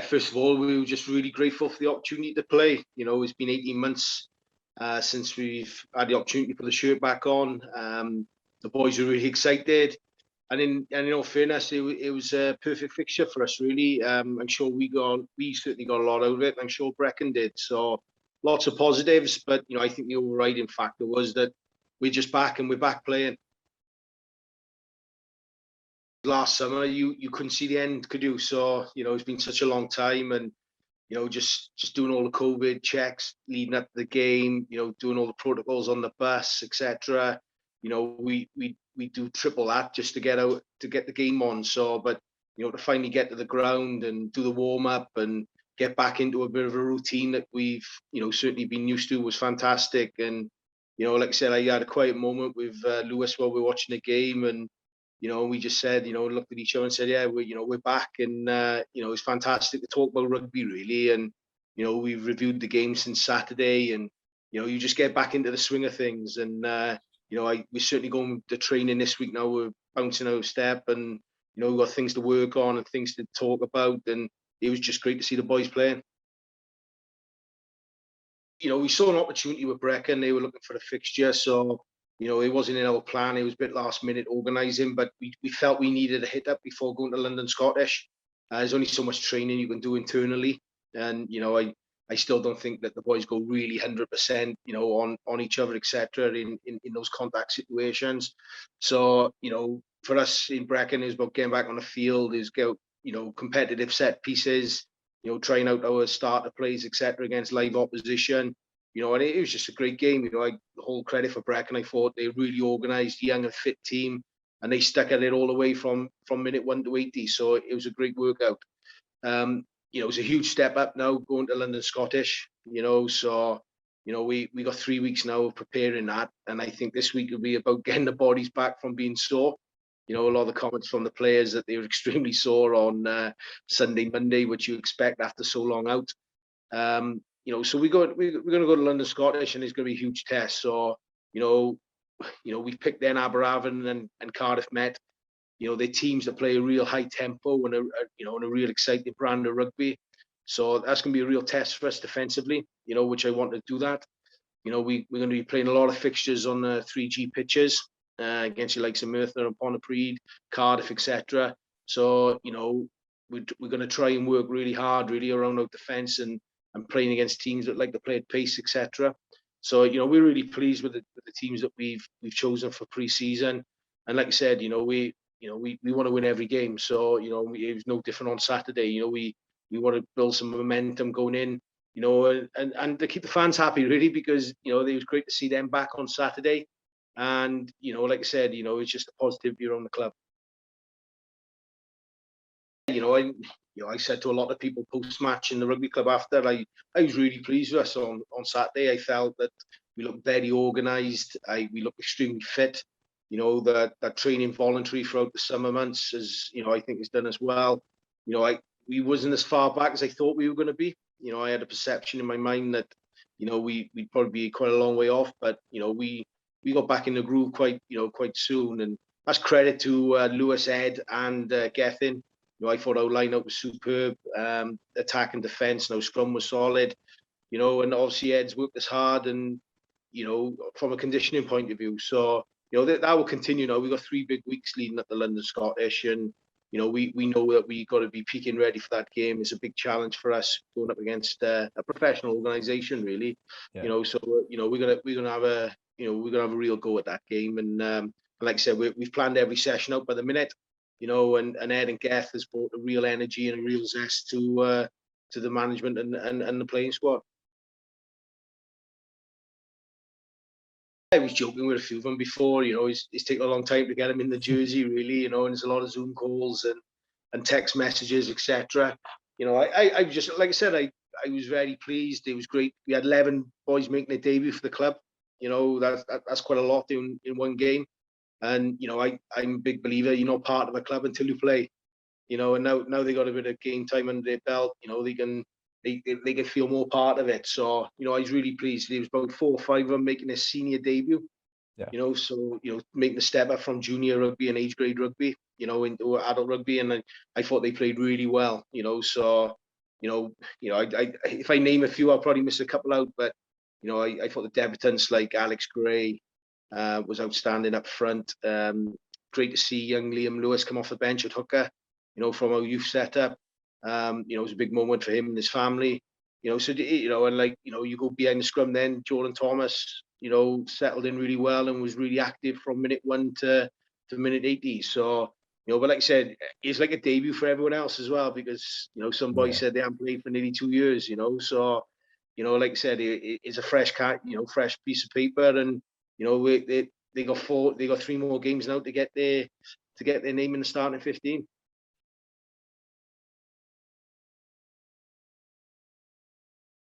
First of all, we were just really grateful for the opportunity to play. It's been 18 months since we've had the opportunity to put the shirt back on. The boys were really excited. And in all fairness, it was a perfect fixture for us, really. I'm sure we certainly got a lot out of it. I'm sure Brecon did. So lots of positives, but I think the overriding factor was that we're just back and we're back playing. Last summer, you couldn't see the end, could you? So it's been such a long time, and just doing all the COVID checks leading up to the game, doing all the protocols on the bus, etc. We do triple that just to get the game on. So, but to finally get to the ground and do the warm up and get back into a bit of a routine that we've certainly been used to was fantastic. And like I said, I had a quiet moment with Lewis while we were watching the game, and we just said, looked at each other and said, yeah, we're back, and it's fantastic to talk about rugby, really. And we've reviewed the game since Saturday, and you just get back into the swing of things. And we're certainly going to training this week now. We're bouncing out of step, and we've got things to work on and things to talk about. And it was just great to see the boys playing. We saw an opportunity with Brecon. They were looking for a fixture, so it wasn't in our plan. It was a bit last minute organising, but we felt we needed a hit up before going to London Scottish. There's only so much training you can do internally, and I still don't think that the boys go really 100%, on each other, etc. In those contact situations. So for us in Brecon, is about getting back on the field, is go competitive set pieces, trying out our starter plays, etc. against live opposition. And it was just a great game. The whole credit for Brecon. I thought they really organised, young and fit team, and they stuck at it all the way from minute 1 to 80. So it was a great workout. It was a huge step up now going to London Scottish. So we got 3 weeks now of preparing that, and I think this week will be about getting the bodies back from being sore. A lot of the comments from the players that they were extremely sore on Sunday, Monday, which you expect after so long out. So we're going to go to London Scottish, and it's going to be a huge test. So, we've picked then Aberavon and Cardiff Met. They're teams that play a real high tempo and a real exciting brand of rugby. So that's going to be a real test for us defensively, which I want to do that. We're going to be playing a lot of fixtures on the 3G pitches against the likes of Merthyr and Pontypridd, Cardiff, etc. So, we're going to try and work really hard, really around our defence and playing against teams that like to play at pace, etc. So we're really pleased with the teams that we've chosen for pre-season. And like I said, we want to win every game. So it was no different on Saturday. We want to build some momentum going in, and to keep the fans happy, really, because it was great to see them back on Saturday. And like I said, it's just a positivity around the club. I said to a lot of people post-match in the rugby club after, I was really pleased with us on Saturday. I felt that we looked very organised. We looked extremely fit. That training voluntary throughout the summer months, as I think is done as well. We wasn't as far back as I thought we were going to be. I had a perception in my mind that we'd probably be quite a long way off, but we got back in the groove quite soon, and that's credit to Lewis, Ed, and Gethin. I thought our lineup was superb, attack and defence. Scrum was solid, and obviously Ed's worked as hard, and from a conditioning point of view. So that will continue now. We've got 3 big weeks leading up to London Scottish, and we know that we got to be peaking ready for that game. It's a big challenge for us going up against a professional organisation, really. Yeah. So we're gonna have a real go at that game, and like I said, we've planned every session out by the minute. And Ed and Geth has brought a real energy and a real zest to the management and the playing squad. I was joking with a few of them before. It's taken a long time to get them in the jersey, really. And there's a lot of Zoom calls and text messages, etc. I just, like I said, I was very pleased. It was great. We had 11 boys making their debut for the club. That's quite a lot in one game. And I'm a big believer. You're not part of a club until you play. And now they got a bit of game time under their belt. They can feel more part of it. So I was really pleased. There was about 4 or 5 of them making their senior debut. Yeah. So making the step up from junior rugby and age grade rugby, into adult rugby, and I thought they played really well. So if I name a few, I'll probably miss a couple out. But I thought the debutants like Alex Gray was outstanding up front. Great to see young Liam Lewis come off the bench at hooker, from our youth setup. It was a big moment for him and his family. You go behind the scrum then, Jordan Thomas, settled in really well and was really active from minute 1 to minute 80. So, but like I said, it's like a debut for everyone else as well, because, some boys said they haven't played for nearly 2 years, so, like I said, it's a fresh fresh piece of paper. And, they got 3 more games now to get their name in the starting 15.